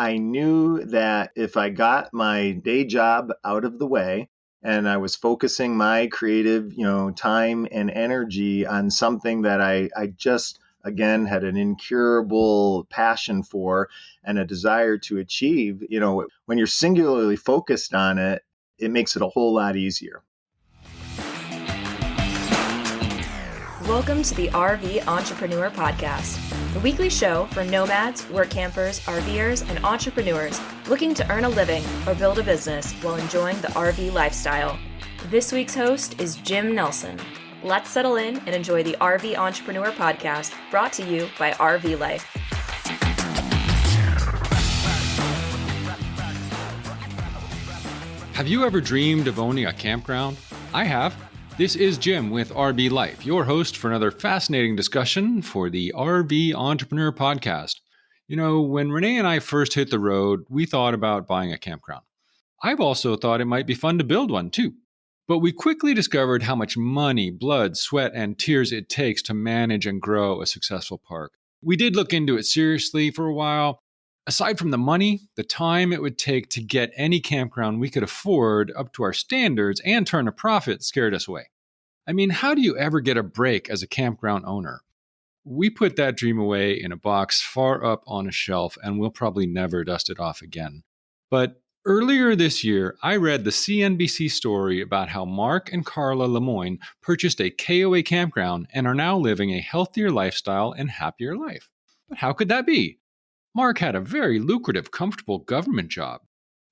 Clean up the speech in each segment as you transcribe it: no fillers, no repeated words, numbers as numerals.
I knew that if I got my day job out of the way and I was focusing my creative, time and energy on something that I just, again, had an incurable passion for and a desire to achieve, when you're singularly focused on it, it makes it a whole lot easier. Welcome to the RV Entrepreneur Podcast, the weekly show for nomads, work campers, RVers, and entrepreneurs looking to earn a living or build a business while enjoying the RV lifestyle. This week's host is Jim Nelson. Let's settle in and enjoy the RV Entrepreneur Podcast, brought to you by RV Life. Have you ever dreamed of owning a campground? I have. This is Jim with RV Life, your host for another fascinating discussion for the RV Entrepreneur Podcast. When Renee and I first hit the road, we thought about buying a campground. I've also thought it might be fun to build one too. But we quickly discovered how much money, blood, sweat, and tears it takes to manage and grow a successful park. We did look into it seriously for a while. Aside from the money, the time it would take to get any campground we could afford up to our standards and turn a profit scared us away. I mean, how do you ever get a break as a campground owner? We put that dream away in a box far up on a shelf, and we'll probably never dust it off again. But earlier this year, I read the CNBC story about how Mark and Karla Lemoine purchased a KOA campground and are now living a healthier lifestyle and happier life. But how could that be? Mark had a very lucrative, comfortable government job.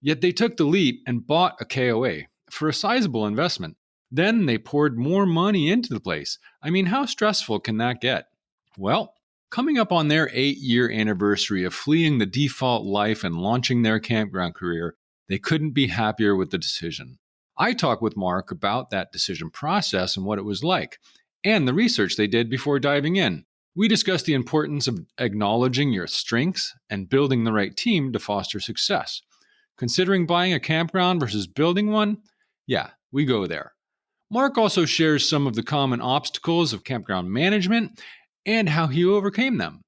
Yet they took the leap and bought a KOA for a sizable investment. Then they poured more money into the place. I mean, how stressful can that get? Well, coming up on their 8-year anniversary of fleeing the default life and launching their campground career, they couldn't be happier with the decision. I talked with Mark about that decision process and what it was like, and the research they did before diving in. We discussed the importance of acknowledging your strengths and building the right team to foster success. Considering buying a campground versus building one? Yeah, we go there. Mark also shares some of the common obstacles of campground management and how he overcame them,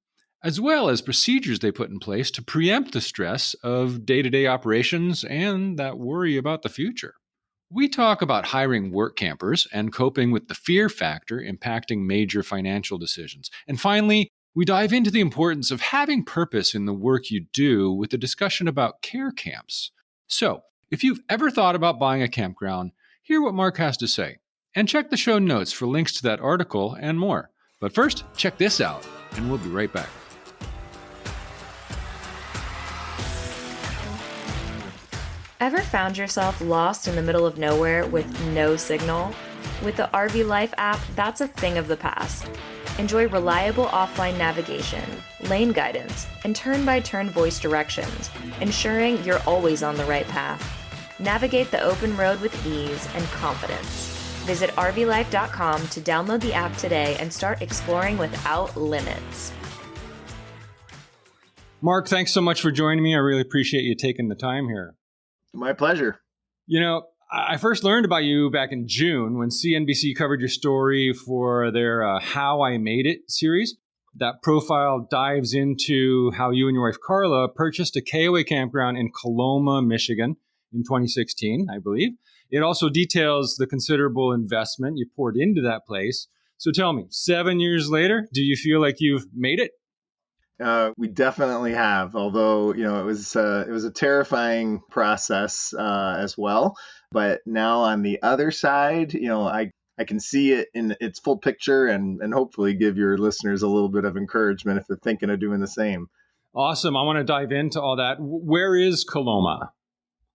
as well as procedures they put in place to preempt the stress of day-to-day operations and that worry about the future. We talk about hiring work campers and coping with the fear factor impacting major financial decisions. And finally, we dive into the importance of having purpose in the work you do with a discussion about care camps. So, if you've ever thought about buying a campground, hear what Mark has to say. And check the show notes for links to that article and more. But first, check this out, and we'll be right back. Ever found yourself lost in the middle of nowhere with no signal? With the RV Life app, that's a thing of the past. Enjoy reliable offline navigation, lane guidance, and turn-by-turn voice directions, ensuring you're always on the right path. Navigate the open road with ease and confidence. Visit rvlife.com to download the app today and start exploring without limits. Mark, thanks so much for joining me. I really appreciate you taking the time here. My pleasure. I first learned about you back in June when CNBC covered your story for their How I Made It series. That profile dives into how you and your wife, Karla, purchased a KOA campground in Coloma, Michigan in 2016, I believe. It also details the considerable investment you poured into that place. So tell me, 7 years later, do you feel like you've made it? We definitely have, although, it was a terrifying process as well. But now on the other side, I can see it in its full picture and hopefully give your listeners a little bit of encouragement if they're thinking of doing the same. Awesome. I want to dive into all that. Where is Coloma?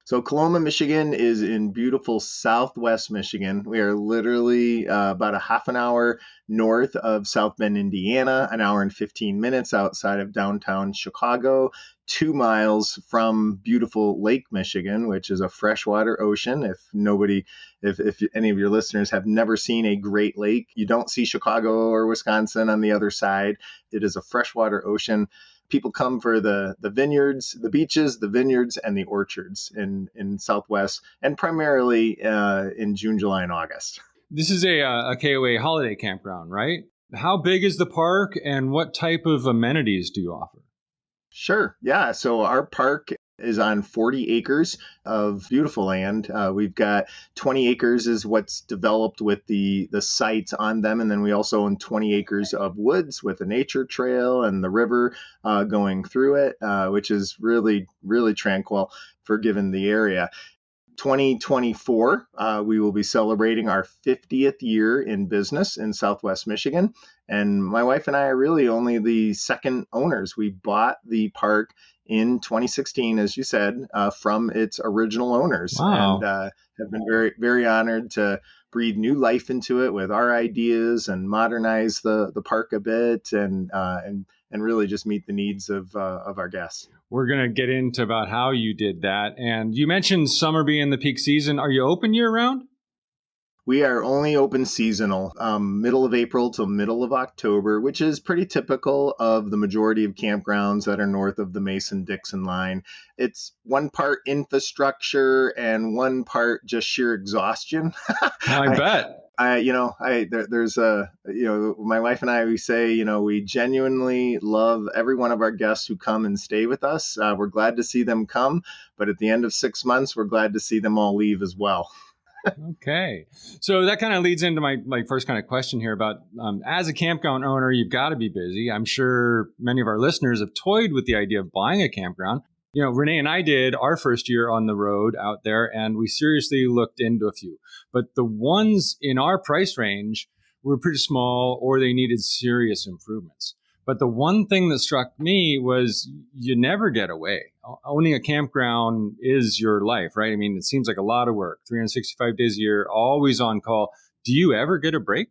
So Coloma, Michigan is in beautiful southwest Michigan. We are literally about a half an hour north of South Bend, Indiana, an hour and 15 minutes outside of downtown Chicago, 2 miles from beautiful Lake Michigan, which is a freshwater ocean. If any of your listeners have never seen a Great Lake, you don't see Chicago or Wisconsin on the other side. It is a freshwater ocean. People come for the vineyards, the beaches, the vineyards, and the orchards in Southwest, and primarily in June, July, and August. This is a KOA holiday campground, right? How big is the park, and what type of amenities do you offer? Sure. Yeah. So our park is on 40 acres of beautiful land. We've got 20 acres is what's developed with the sites on them, and then we also own 20 acres of woods with a nature trail and the river going through it, which is really tranquil for given the area. 2024, we will be celebrating our 50th year in business in Southwest Michigan. And my wife and I are really only the second owners. We bought the park in 2016, as you said, from its original owners, and Wow. have been very honored to breathe new life into it with our ideas and modernize the park a bit, and really just meet the needs of our guests. We're going to get into about how you did that. And you mentioned summer being the peak season. Are you open year round? We are only open seasonal, middle of April till middle of October, which is pretty typical of the majority of campgrounds that are north of the Mason-Dixon line. It's one part infrastructure and one part just sheer exhaustion. I I, bet. there's my wife and I, we say, we genuinely love every one of our guests who come and stay with us. We're glad to see them come, but at the end of 6 months, we're glad to see them all leave as well. Okay. So that kind of leads into my first kind of question here about as a campground owner, you've got to be busy. I'm sure many of our listeners have toyed with the idea of buying a campground. Renee and I did our first year on the road out there, and we seriously looked into a few. But the ones in our price range were pretty small or they needed serious improvements. But the one thing that struck me was you never get away. Owning a campground is your life, right? I mean, it seems like a lot of work, 365 days a year, always on call. Do you ever get a break?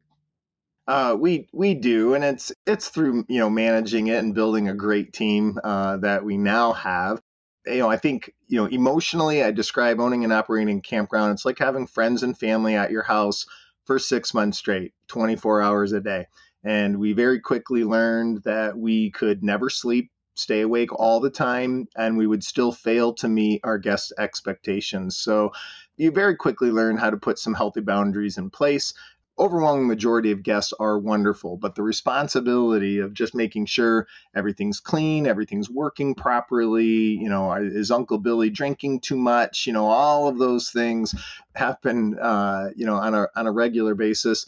We do, and it's through managing it and building a great team that we now have. I think emotionally, I describe owning and operating a campground. It's like having friends and family at your house for 6 months straight, 24 hours a day. And we very quickly learned that we could never sleep, stay awake all the time, and we would still fail to meet our guests' expectations. So you very quickly learn how to put some healthy boundaries in place. Overwhelming majority of guests are wonderful, but the responsibility of just making sure everything's clean, everything's working properly, is Uncle Billy drinking too much, all of those things happen, on a regular basis.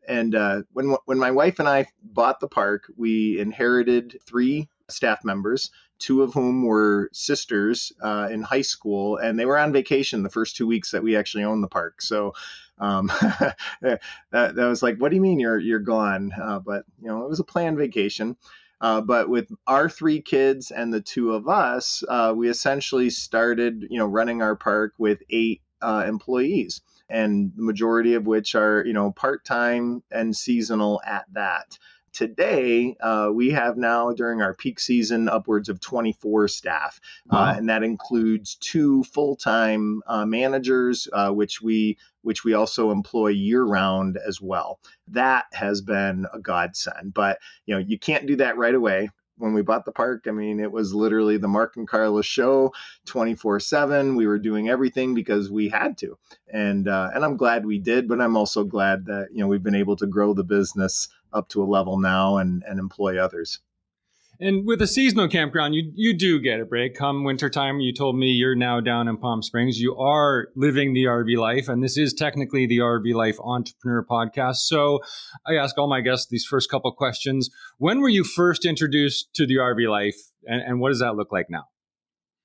And when my wife and I bought the park, we inherited 3 staff members, 2 of whom were sisters in high school, and they were on vacation the first 2 weeks that we actually owned the park. So that was like, what do you mean you're gone? But it was a planned vacation. But with our 3 kids and the 2 of us, we essentially started, running our park with 8 employees, and the majority of which are, part-time and seasonal at that. Today, we have now during our peak season upwards of 24 staff, Wow. and that includes 2 full-time managers, which we also employ year-round as well. That has been a godsend, but you can't do that right away. When we bought the park, I mean, it was literally the Mark and Karla show 24/7. We were doing everything because we had to. And I'm glad we did, but I'm also glad that, we've been able to grow the business up to a level now and employ others. And with a seasonal campground, you do get a break. Come wintertime, you told me you're now down in Palm Springs. You are living the RV life, and this is technically the RV Life Entrepreneur Podcast. So I ask all my guests these first couple of questions. When were you first introduced to the RV life, and what does that look like now?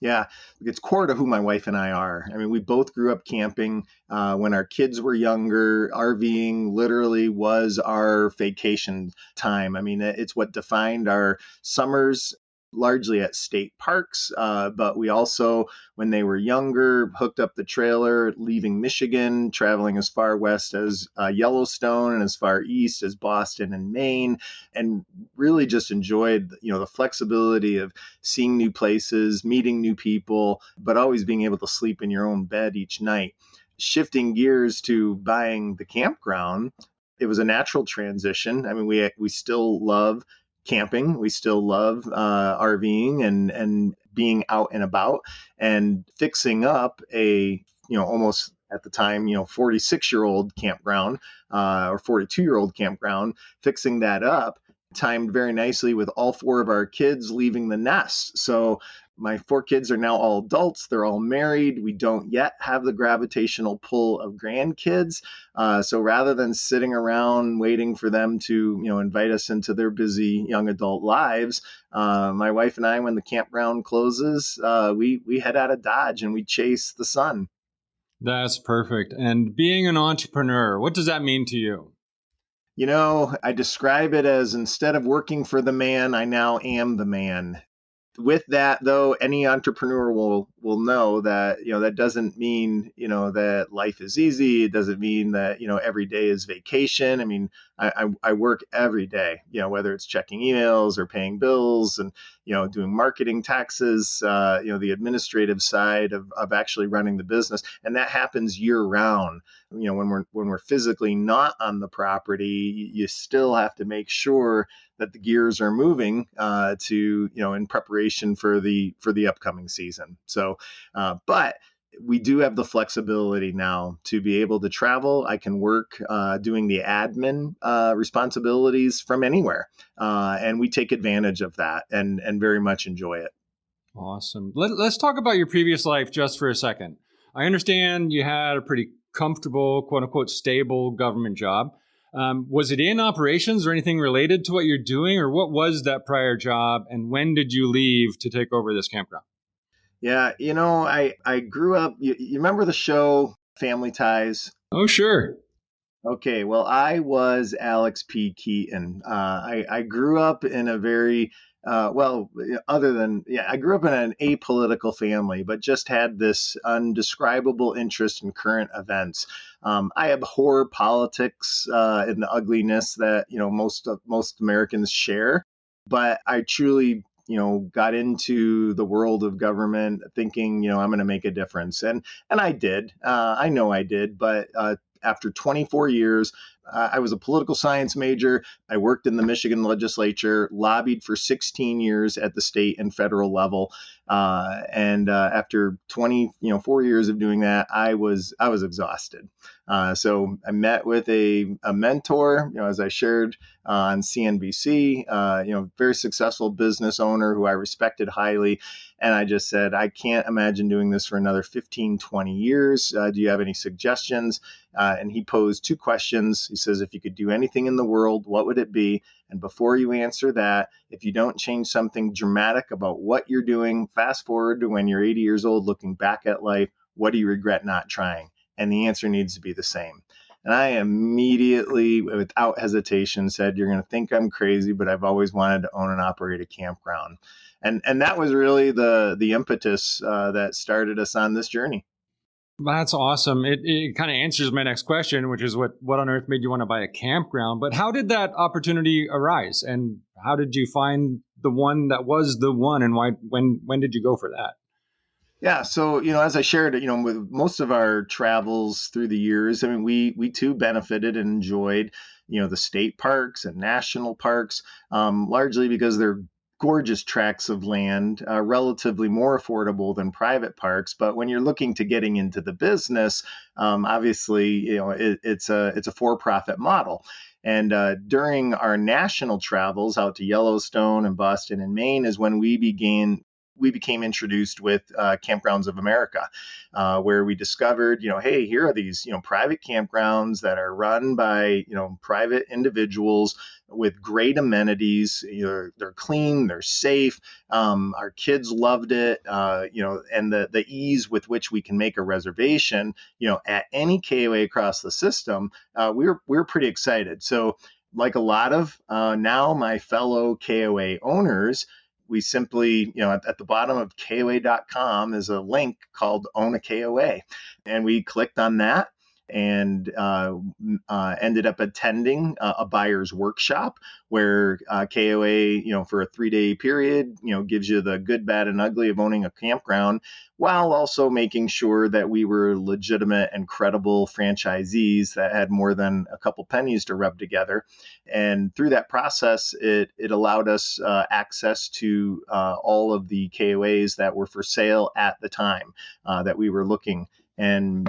Yeah, it's core to who my wife and I are. I mean, we both grew up camping when our kids were younger. RVing literally was our vacation time. I mean, it's what defined our summers, largely at state parks. But we also, when they were younger, hooked up the trailer, leaving Michigan, traveling as far west as Yellowstone and as far east as Boston and Maine, and really just enjoyed, the flexibility of seeing new places, meeting new people, but always being able to sleep in your own bed each night. Shifting gears to buying the campground, it was a natural transition. I mean, we still love camping, we still love RVing and being out and about, and fixing up a almost at the time 46-year-old campground or 42-year-old campground, fixing that up timed very nicely with all four of our kids leaving the nest. So my four kids are now all adults. They're all married. We don't yet have the gravitational pull of grandkids. So rather than sitting around waiting for them to, invite us into their busy young adult lives, my wife and I, when the campground closes, we head out of Dodge and we chase the sun. That's perfect. And being an entrepreneur, what does that mean to you? I describe it as instead of working for the man, I now am the man. With that, though, any entrepreneur will know that that doesn't mean that life is easy. It doesn't mean that every day is vacation. I mean, I work every day, whether it's checking emails or paying bills and doing marketing, taxes, the administrative side of actually running the business, and that happens year round. When we're physically not on the property, you still have to make sure that the gears are moving in preparation for the upcoming season. So, but we do have the flexibility now to be able to travel. I can work doing the admin responsibilities from anywhere, and we take advantage of that and very much enjoy it. Awesome. Let's talk about your previous life just for a second. I understand you had a pretty comfortable, quote unquote, stable government job. Was it in operations or anything related to what you're doing, or what was that prior job, and when did you leave to take over this campground? Yeah, I grew up. You remember the show Family Ties? Oh, sure. Okay, well, I was Alex P. Keaton. I grew up in a very I grew up in an apolitical family, but just had this undescribable interest in current events. I abhor politics and the ugliness that most Americans share, but I truly got into the world of government thinking I'm going to make a difference, and I did. I know I did, but after 24 years, I was a political science major. I worked in the Michigan legislature, lobbied for 16 years at the state and federal level. And after 4 years of doing that, I was exhausted. So I met with a mentor, as I shared on CNBC, very successful business owner who I respected highly. And I just said, I can't imagine doing this for another 15, 20 years. Do you have any suggestions? And he posed two questions. He says, if you could do anything in the world, what would it be? And before you answer that, if you don't change something dramatic about what you're doing, fast forward to when you're 80 years old, looking back at life, what do you regret not trying? And the answer needs to be the same. And I immediately, without hesitation, said, you're going to think I'm crazy, but I've always wanted to own and operate a campground. And that was really the impetus that started us on this journey. That's awesome. It kind of answers my next question, which is what on earth made you want to buy a campground? But how did that opportunity arise? And how did you find the one that was the one? And when did you go for that? Yeah, so as I shared, with most of our travels through the years, I mean, we too benefited and enjoyed, the state parks and national parks, largely because they're gorgeous tracts of land, relatively more affordable than private parks. But when you're looking to getting into the business, obviously, it's a for-profit model. And during our national travels out to Yellowstone and Boston and Maine is when we became introduced with Campgrounds of America, where we discovered, hey, here are these, private campgrounds that are run by, private individuals with great amenities. They're clean, they're safe. Our kids loved it, and the ease with which we can make a reservation, at any KOA across the system, we're pretty excited. So, like a lot of now my fellow KOA owners, we simply, at the bottom of KOA.com is a link called Own a KOA. And we clicked on that and ended up attending a buyer's workshop where KOA, for a 3-day period, gives you the good, bad, and ugly of owning a campground, while also making sure that we were legitimate and credible franchisees that had more than a couple pennies to rub together. And through that process, it allowed us access to all of the KOAs that were for sale at the time that we were looking. And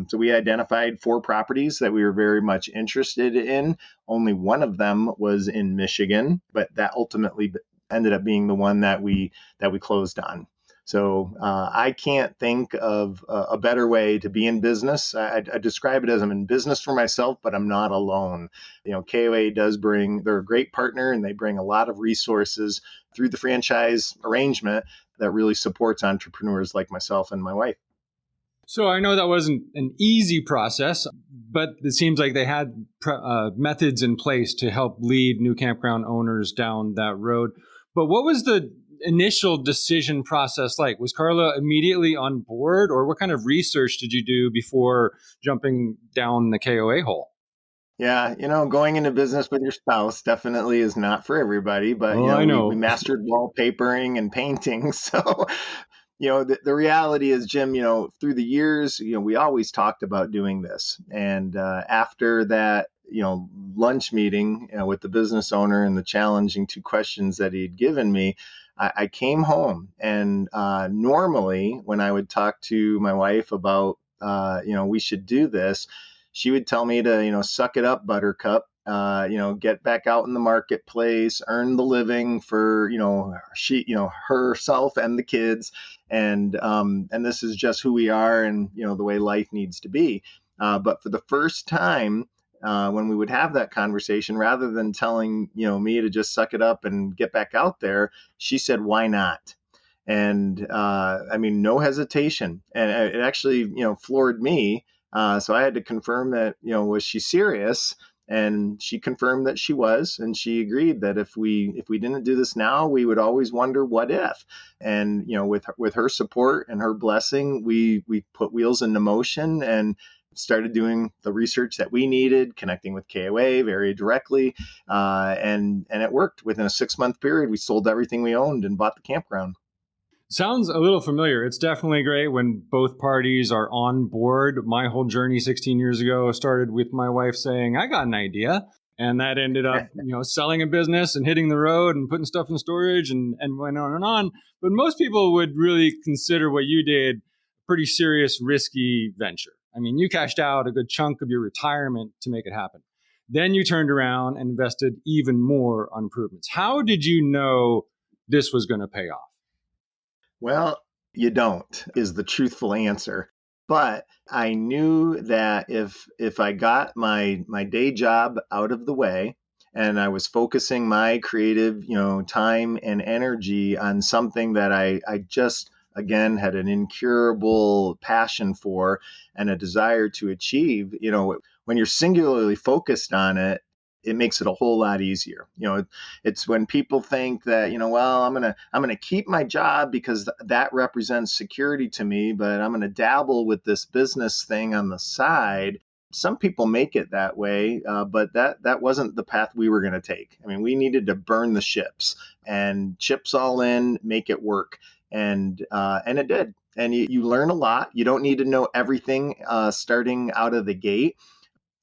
so we identified 4 properties that we were very much interested in. Only one of them was in Michigan, but that ultimately ended up being the one that we closed on. So I can't think of a better way to be in business. I describe it as I'm in business for myself, but I'm not alone. KOA they're a great partner, and they bring a lot of resources through the franchise arrangement that really supports entrepreneurs like myself and my wife. So I know that wasn't an easy process, but it seems like they had methods in place to help lead new campground owners down that road. But what was the initial decision process like? Was Karla immediately on board, or what kind of research did you do before jumping down the KOA hole? Yeah, going into business with your spouse definitely is not for everybody, but Oh, I we know. mastered wallpapering and painting. So, the reality is, Jim, through the years, we always talked about doing this. And after that, lunch meeting with the business owner and the challenging 2 questions that he'd given me, I came home, and normally when I would talk to my wife about, we should do this, she would tell me to, suck it up, buttercup, get back out in the marketplace, earn the living for, herself and the kids. And this is just who we are, and, the way life needs to be. But for the first time, when we would have that conversation, rather than telling, me to just suck it up and get back out there, she said, why not? And no hesitation. And it actually, floored me. So I had to confirm that, was she serious? And she confirmed that she was, and she agreed that if we didn't do this now, we would always wonder what if. And with her support and her blessing, we put wheels into motion and started doing the research that we needed, connecting with KOA very directly, and it worked. Within a 6-month period, we sold everything we owned and bought the campground. Sounds a little familiar. It's definitely great when both parties are on board. My whole journey 16 years ago started with my wife saying, I got an idea. And that ended up, selling a business and hitting the road and putting stuff in storage and went on and on. But most people would really consider what you did a pretty serious, risky venture. I mean, you cashed out a good chunk of your retirement to make it happen. Then you turned around and invested even more on improvements. How did you know this was going to pay off? Well, you don't, is the truthful answer. But I knew that if I got my day job out of the way, and I was focusing my creative, time and energy on something that I just, again, had an incurable passion for and a desire to achieve, when you're singularly focused on it, it makes it a whole lot easier. It's when people think that, well, I'm going to keep my job because that represents security to me, but I'm going to dabble with this business thing on the side. Some people make it that way, but that wasn't the path we were going to take. I mean, we needed to burn the ships and chips all in, make it work. And it did. And you learn a lot. You don't need to know everything starting out of the gate.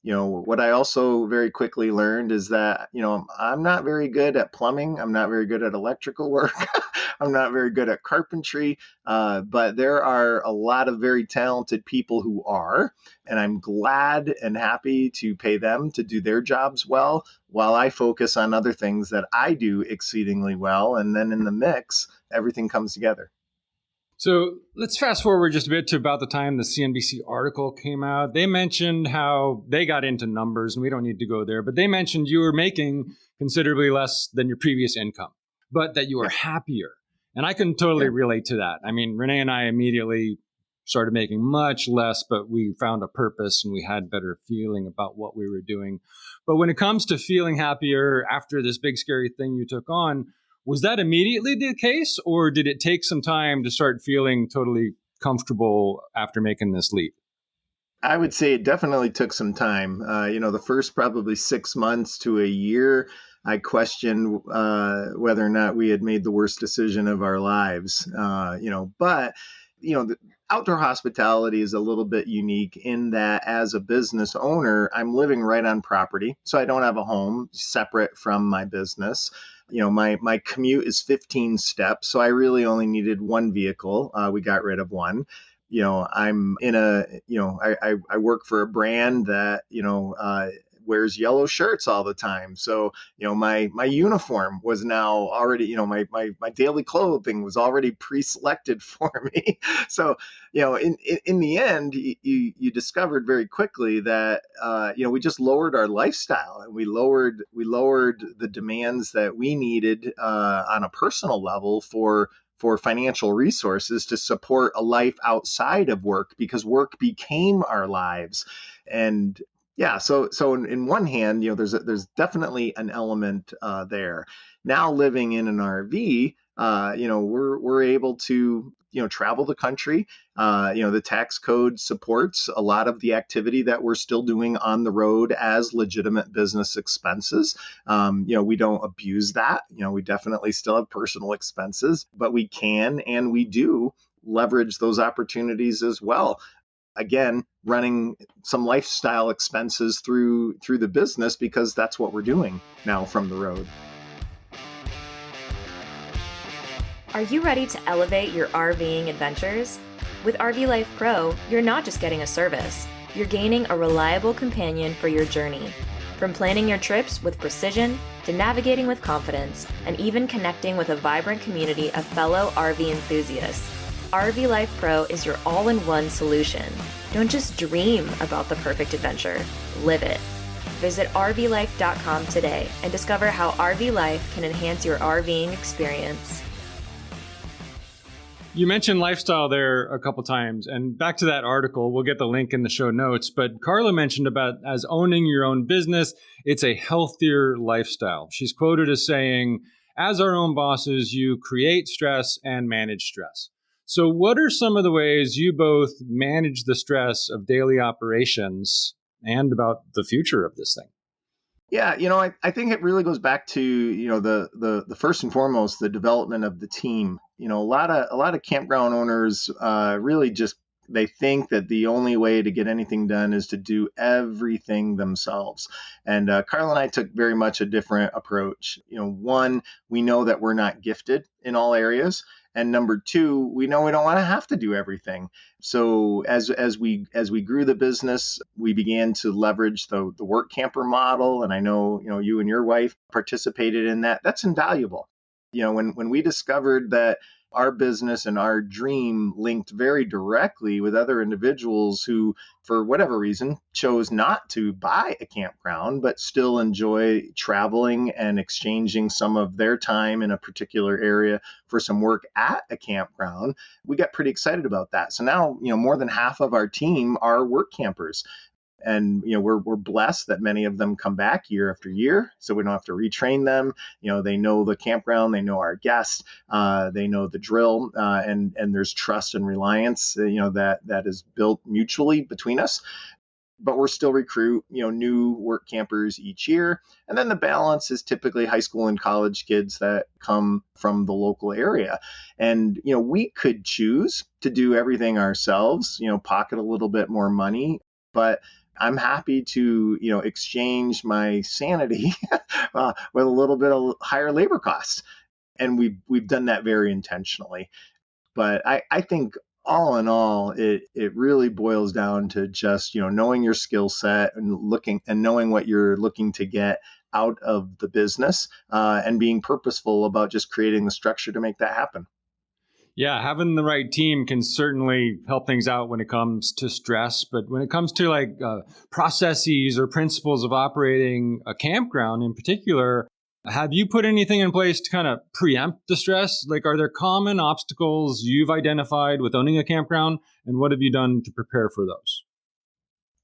What I also very quickly learned is that, I'm not very good at plumbing. I'm not very good at electrical work. I'm not very good at carpentry. But there are a lot of very talented people who are, and I'm glad and happy to pay them to do their jobs well, while I focus on other things that I do exceedingly well. And then in the mix, everything comes together. So let's fast forward just a bit to about the time the CNBC article came out. They mentioned how they got into numbers, and we don't need to go there, but they mentioned you were making considerably less than your previous income, but that you were happier. And I can totally relate to that. I mean, Renee and I immediately started making much less, but we found a purpose and we had better feeling about what we were doing. But when it comes to feeling happier after this big, scary thing you took on, was that immediately the case, or did it take some time to start feeling totally comfortable after making this leap? I would say it definitely took some time. The first probably 6 months to a year, I questioned whether or not we had made the worst decision of our lives. But the outdoor hospitality is a little bit unique in that as a business owner, I'm living right on property. So I don't have a home separate from my business. My commute is 15 steps. So I really only needed one vehicle. We got rid of one. I'm in I work for a brand that, wears yellow shirts all the time. So, my uniform was now already, my daily clothing was already pre-selected for me. So, in the end, you discovered very quickly that, we just lowered our lifestyle, and we lowered the demands that we needed on a personal level for financial resources to support a life outside of work, because work became our lives. And yeah, so in one hand, there's definitely an element there. Now living in an RV, we're able to travel the country. The tax code supports a lot of the activity that we're still doing on the road as legitimate business expenses. We don't abuse that. We definitely still have personal expenses, but we can and we do leverage those opportunities as well. Again, running some lifestyle expenses through the business, because that's what we're doing now from the road. Are you ready to elevate your RVing adventures? With RV Life Pro, you're not just getting a service, you're gaining a reliable companion for your journey. From planning your trips with precision to navigating with confidence, and even connecting with a vibrant community of fellow RV enthusiasts, RV Life Pro is your all-in-one solution. Don't just dream about the perfect adventure, live it. Visit rvlife.com today and discover how RV Life can enhance your RVing experience. You mentioned lifestyle there a couple times, and back to that article, we'll get the link in the show notes, but Karla mentioned about as owning your own business, it's a healthier lifestyle. She's quoted as saying, "As our own bosses, you create stress and manage stress." So what are some of the ways you both manage the stress of daily operations and about the future of this thing? Yeah, I think it really goes back to, the first and foremost, the development of the team. A lot of campground owners really just, they think that the only way to get anything done is to do everything themselves. And Karla and I took very much a different approach. One, we know that we're not gifted in all areas. And number two, we know we don't want to have to do everything. So as we grew the business, we began to leverage the work camper model. And I know, you and your wife participated in that. That's invaluable. When we discovered that our business and our dream linked very directly with other individuals who, for whatever reason, chose not to buy a campground, but still enjoy traveling and exchanging some of their time in a particular area for some work at a campground, we got pretty excited about that. So now, more than half of our team are work campers. And we're blessed that many of them come back year after year, so we don't have to retrain them. They know the campground, they know our guests, they know the drill, and there's trust and reliance, that is built mutually between us. But we're still recruit new work campers each year, and then the balance is typically high school and college kids that come from the local area. And we could choose to do everything ourselves, pocket a little bit more money, but I'm happy to, exchange my sanity with a little bit of higher labor costs. And we've done that very intentionally. But I think all in all, it really boils down to just, knowing your skill set and looking and knowing what you're looking to get out of the business, and being purposeful about just creating the structure to make that happen. Yeah, having the right team can certainly help things out when it comes to stress. But when it comes to processes or principles of operating a campground in particular, have you put anything in place to kind of preempt the stress? Like, are there common obstacles you've identified with owning a campground? And what have you done to prepare for those?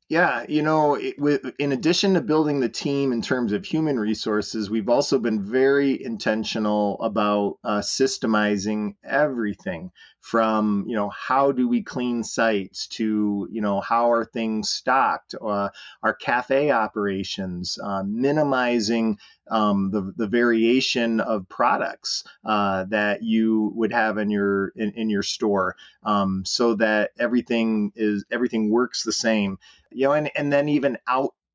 Yeah, in addition to building the team in terms of human resources, we've also been very intentional about systemizing everything from, how do we clean sites to, how are things stocked, our cafe operations, minimizing the variation of products that you would have in your store, so that everything works the same. And then even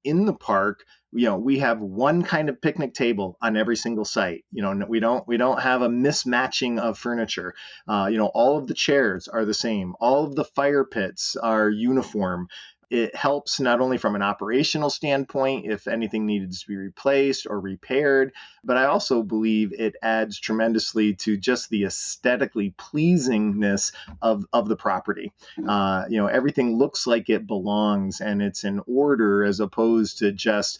in the park, we have one kind of picnic table on every single site. We don't have a mismatching of furniture. All of the chairs are the same. All of the fire pits are uniform. It helps not only from an operational standpoint, if anything needed to be replaced or repaired, but I also believe it adds tremendously to just the aesthetically pleasingness of the property. Everything looks like it belongs and it's in order, as opposed to just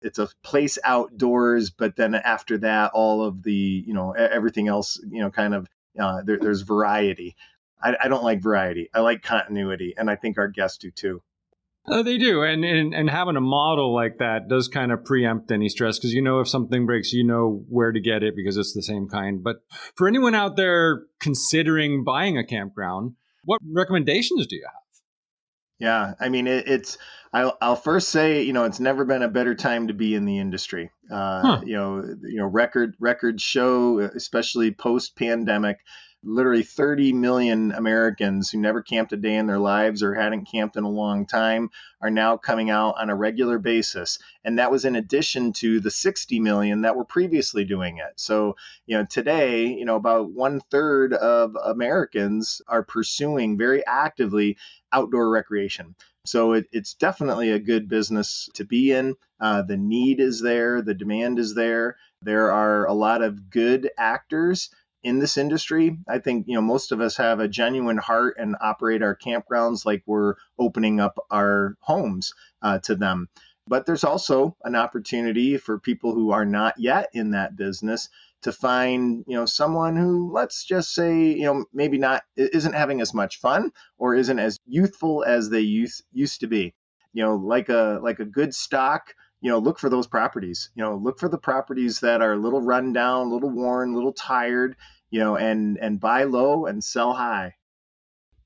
it's a place outdoors, but then after that, all of the, everything else, there's variety. I don't like variety. I like continuity, and I think our guests do too. They do, and having a model like that does kind of preempt any stress, because if something breaks, where to get it because it's the same kind. But for anyone out there considering buying a campground, what recommendations do you have? Yeah, I mean, I'll first say, it's never been a better time to be in the industry. Huh. Records show, especially post pandemic, literally 30 million Americans who never camped a day in their lives or hadn't camped in a long time are now coming out on a regular basis. And that was in addition to the 60 million that were previously doing it. So, today, about 1/3 of Americans are pursuing very actively outdoor recreation. So it's definitely a good business to be in. The need is there, the demand is there. There are a lot of good actors in this industry. I think most of us have a genuine heart and operate our campgrounds like we're opening up our homes to them. But there's also an opportunity for people who are not yet in that business to find someone who, let's just say, maybe not isn't having as much fun or isn't as youthful as they used to be. Like a good stock. Look for those properties. Look for the properties that are a little run down, a little worn, a little tired. And buy low and sell high.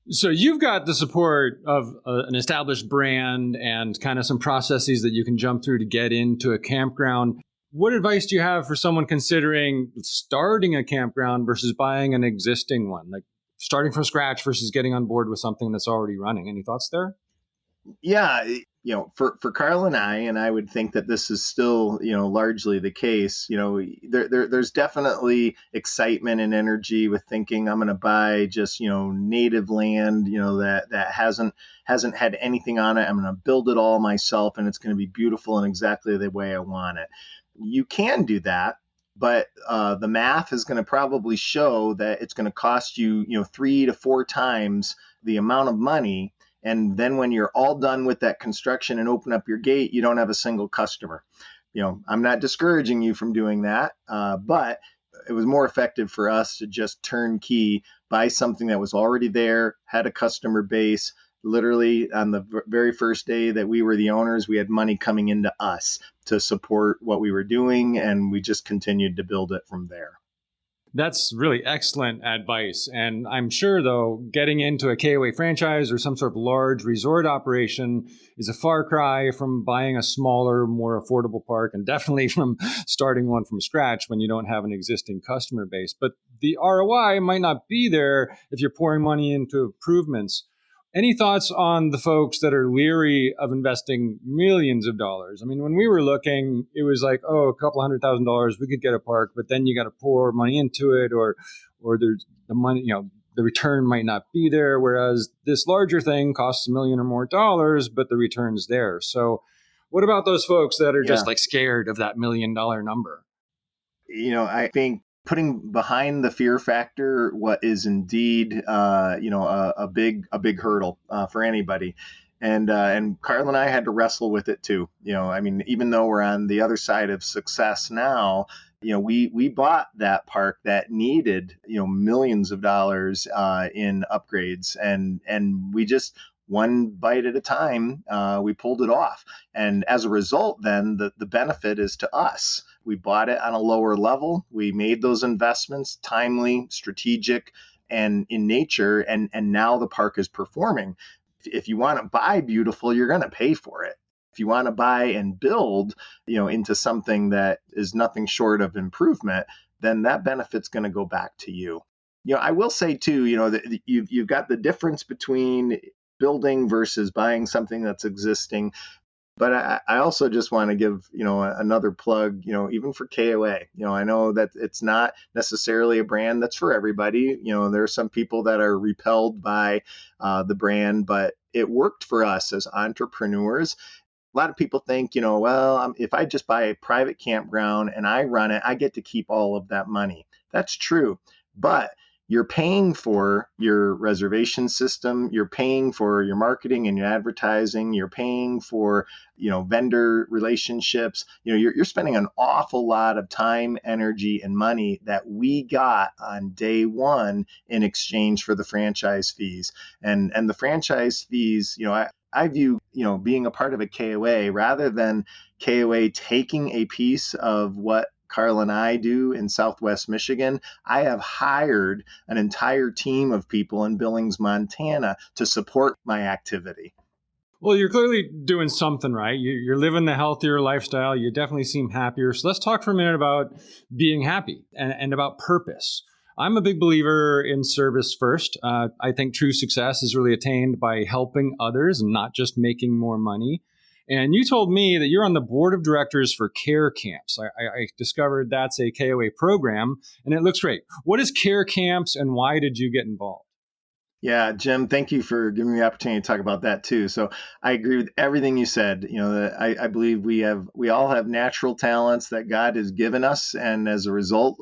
So you've got the support of an established brand and kind of some processes that you can jump through to get into a campground. What advice do you have for someone considering starting a campground versus buying an existing one? Like starting from scratch versus getting on board with something that's already running. Any thoughts there? Yeah, for Karla and I would think that this is still, largely the case. There's definitely excitement and energy with thinking I'm going to buy just, native land, that hasn't had anything on it. I'm going to build it all myself, and it's going to be beautiful and exactly the way I want it. You can do that, but the math is going to probably show that it's going to cost you, 3 to 4 times the amount of money. And then when you're all done with that construction and open up your gate, you don't have a single customer. I'm not discouraging you from doing that, but it was more effective for us to just turnkey, buy something that was already there, had a customer base. Literally on the very first day that we were the owners, we had money coming into us to support what we were doing, and we just continued to build it from there. That's really excellent advice. And I'm sure, though, getting into a KOA franchise or some sort of large resort operation is a far cry from buying a smaller, more affordable park, and definitely from starting one from scratch when you don't have an existing customer base. But the ROI might not be there if you're pouring money into improvements. Any thoughts on the folks that are leery of investing millions of dollars? I mean, when we were looking, it was like, oh, a couple $100,000, we could get a park, but then you got to pour money into it, or there's the money, the return might not be there. Whereas this larger thing costs $1 million or more dollars, but the return's there. So, what about those folks that are just like scared of that $1 million number? I think putting behind the fear factor what is indeed a big hurdle for anybody, and Karla and I had to wrestle with it too. I mean, even though we're on the other side of success now, we bought that park that needed millions of dollars in upgrades, and we just, one bite at a time, we pulled it off. And as a result, then the benefit is to us. We bought it on a lower level. We made those investments timely, strategic, and in nature. And now the park is performing. If you want to buy beautiful, you're going to pay for it. If you want to buy and build, into something that is nothing short of improvement, then that benefit's going to go back to you. I will say too, that you've got the difference between building versus buying something that's existing. But I also just want to give, another plug, even for KOA. I know that it's not necessarily a brand that's for everybody. There are some people that are repelled by the brand, but it worked for us as entrepreneurs. A lot of people think, well, if I just buy a private campground and I run it, I get to keep all of that money. That's true. But you're paying for your reservation system, you're paying for your marketing and your advertising, you're paying for, vendor relationships. You're spending an awful lot of time, energy, and money that we got on day one in exchange for the franchise fees. And the franchise fees, I view, being a part of a KOA rather than KOA taking a piece of what Karla and I do in Southwest Michigan. I have hired an entire team of people in Billings, Montana to support my activity. Well, you're clearly doing something right. You're living the healthier lifestyle. You definitely seem happier. So let's talk for a minute about being happy and about purpose. I'm a big believer in service first. I think true success is really attained by helping others and not just making more money. And you told me that you're on the board of directors for Care Camps. I discovered that's a KOA program, and it looks great. What is Care Camps, and why did you get involved? Yeah, Jim, thank you for giving me the opportunity to talk about that too. So I agree with everything you said. That I believe we all have natural talents that God has given us, and as a result,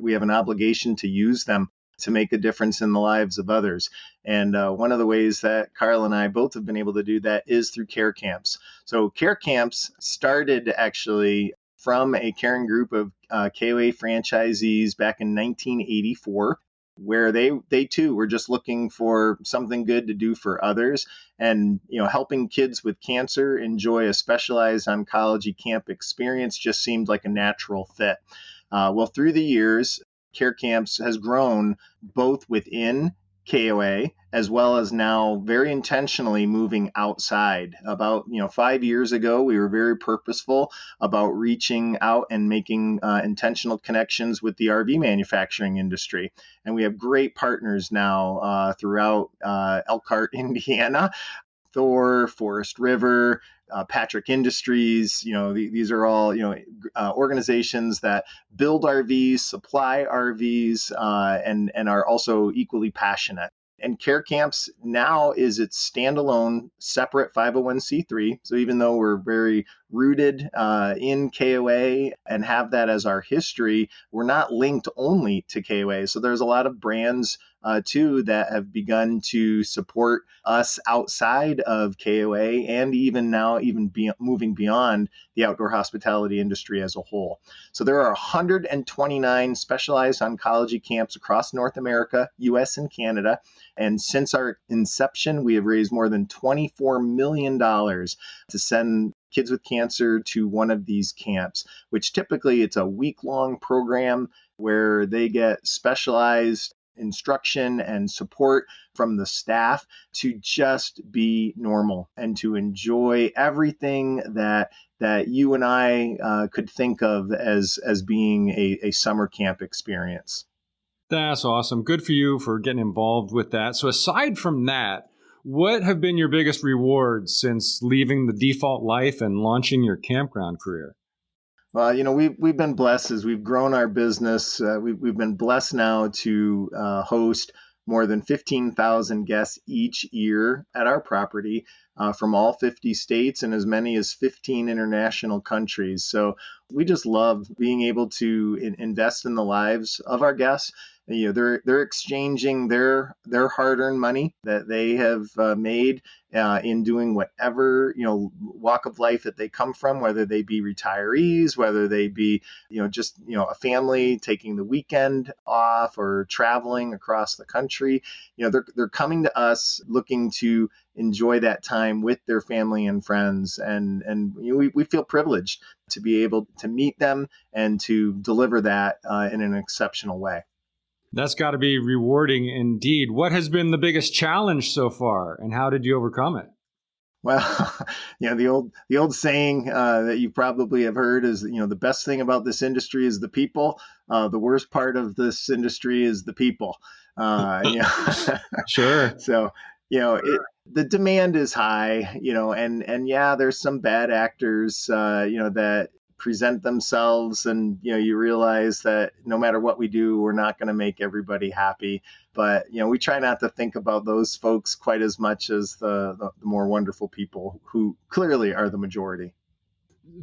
we have an obligation to use them to make a difference in the lives of others. And one of the ways that Karla and I both have been able to do that is through Care Camps. So Care Camps started actually from a caring group of KOA franchisees back in 1984, where they too were just looking for something good to do for others, and helping kids with cancer enjoy a specialized oncology camp experience just seemed like a natural fit. Well, through the years, Care Camps has grown both within KOA as well as now very intentionally moving outside. About 5 years ago, we were very purposeful about reaching out and making intentional connections with the RV manufacturing industry, and we have great partners now throughout Elkhart, Indiana, Thor, Forest River, Patrick Industries. These are all organizations that build RVs, supply RVs, and are also equally passionate. And Care Camps now is its standalone, separate 501c3. So even though we're very rooted in KOA and have that as our history, we're not linked only to KOA. So there's a lot of brands too that have begun to support us outside of KOA, and even now moving beyond the outdoor hospitality industry as a whole. So there are 129 specialized oncology camps across North America, US, and Canada. And since our inception, we have raised more than $24 million to send kids with cancer to one of these camps, which typically it's a week-long program where they get specialized instruction and support from the staff to just be normal and to enjoy everything that you and I could think of as being a summer camp experience. That's awesome. Good for you for getting involved with that. So aside from that, what have been your biggest rewards since leaving the default life and launching your campground career? Well, we've been blessed as we've grown our business. We've been blessed now to host more than 15,000 guests each year at our property from all 50 states and as many as 15 international countries. So we just love being able to invest in the lives of our guests. They're exchanging their hard-earned money that they have made in doing whatever walk of life that they come from, whether they be retirees, whether they be just a family taking the weekend off or traveling across the country. They're coming to us looking to enjoy that time with their family and friends, and we feel privileged to be able to meet them and to deliver that in an exceptional way. That's got to be rewarding indeed. What has been the biggest challenge so far, and how did you overcome it? Well, the old saying that you probably have heard is, the best thing about this industry is the people. The worst part of this industry is the people. Sure. So, The demand is high, and yeah, there's some bad actors, that present themselves, and you realize that no matter what we do, we're not going to make everybody happy. But we try not to think about those folks quite as much as the more wonderful people who clearly are the majority.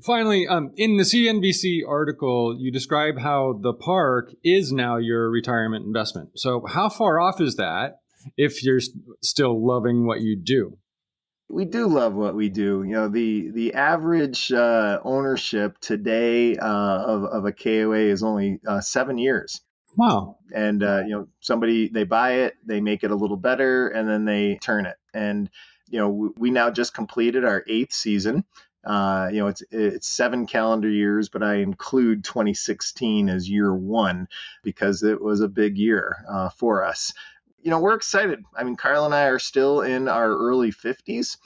Finally, in the CNBC article, you describe how the park is now your retirement investment. So how far off is that if you're still loving what you do? We do love what we do. The average ownership today of a KOA is only 7 years. Wow. And somebody, they buy it, they make it a little better, and then they turn it. And we now just completed our 8th season. It's 7 calendar years, but I include 2016 as year 1 because it was a big year for us. We're excited. I mean, Karla and I are still in our early 50s.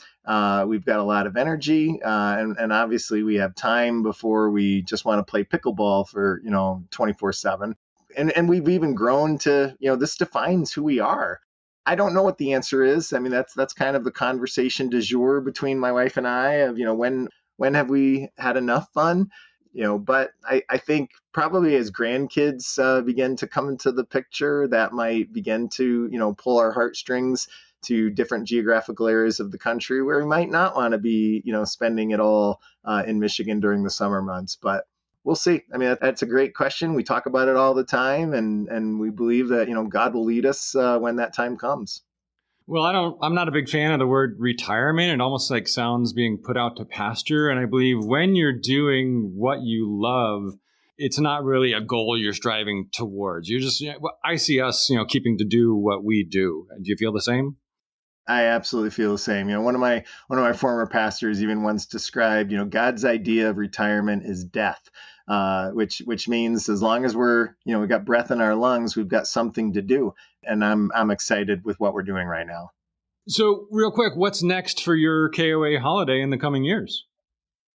We've got a lot of energy, and obviously we have time before we just want to play pickleball for 24/7. And we've even grown to this defines who we are. I don't know what the answer is. I mean, that's kind of the conversation du jour between my wife and I of when have we had enough fun. But I think probably as grandkids begin to come into the picture, that might begin to, pull our heartstrings to different geographical areas of the country where we might not want to be, spending it all in Michigan during the summer months. But we'll see. I mean, that's a great question. We talk about it all the time, and we believe that, God will lead us when that time comes. Well, I'm not a big fan of the word retirement. It almost like sounds being put out to pasture. And I believe when you're doing what you love, it's not really a goal you're striving towards. You're just, I see us, keeping to do what we do. Do you feel the same? I absolutely feel the same. One of my former pastors even once described, God's idea of retirement is death, which means as long as we've got breath in our lungs, we've got something to do. And I'm excited with what we're doing right now. So real quick, what's next for your KOA holiday in the coming years?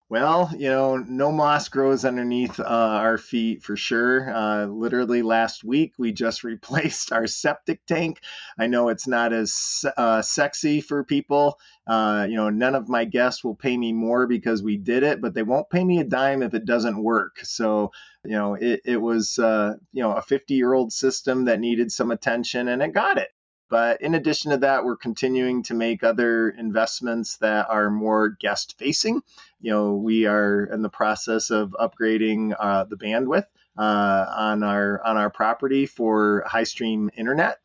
Well, no moss grows underneath our feet for sure. Literally last week, we just replaced our septic tank. I know it's not as sexy for people. None of my guests will pay me more because we did it, but they won't pay me a dime if it doesn't work. So, it was, a 50-year-old system that needed some attention, and it got it. But in addition to that, we're continuing to make other investments that are more guest facing. We are in the process of upgrading the bandwidth on our property for high stream internet.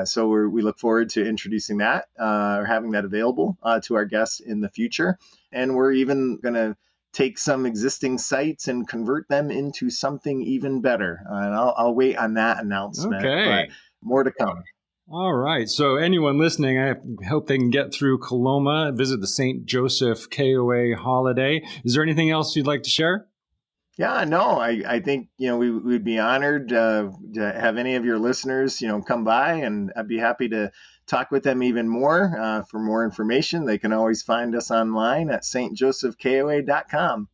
So we look forward to introducing that or having that available to our guests in the future. And we're even going to take some existing sites and convert them into something even better. And I'll wait on that announcement. Okay. But more to come. All right. So anyone listening, I hope they can get through Coloma, visit the St. Joseph KOA holiday. Is there anything else you'd like to share? Yeah, no, I think, we'd be honored to have any of your listeners, come by, and I'd be happy to talk with them even more. For more information, they can always find us online at stjosephkoa.com.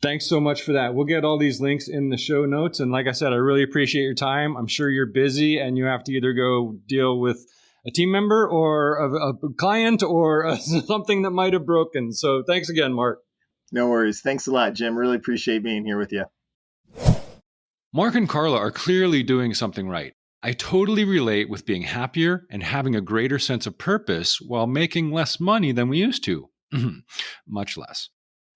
Thanks so much for that. We'll get all these links in the show notes. And like I said, I really appreciate your time. I'm sure you're busy and you have to either go deal with a team member or a client or something that might have broken. So thanks again, Mark. No worries. Thanks a lot, Jim. Really appreciate being here with you. Mark and Karla are clearly doing something right. I totally relate with being happier and having a greater sense of purpose while making less money than we used to. Much less.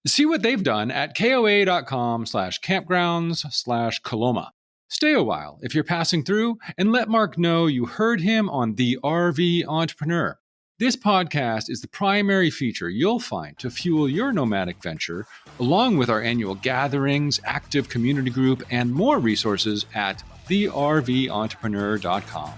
See what they've done at koa.com/campgrounds/Coloma. Stay a while if you're passing through and let Mark know you heard him on The RV Entrepreneur. This podcast is the primary feature you'll find to fuel your nomadic venture, along with our annual gatherings, active community group, and more resources at therventrepreneur.com.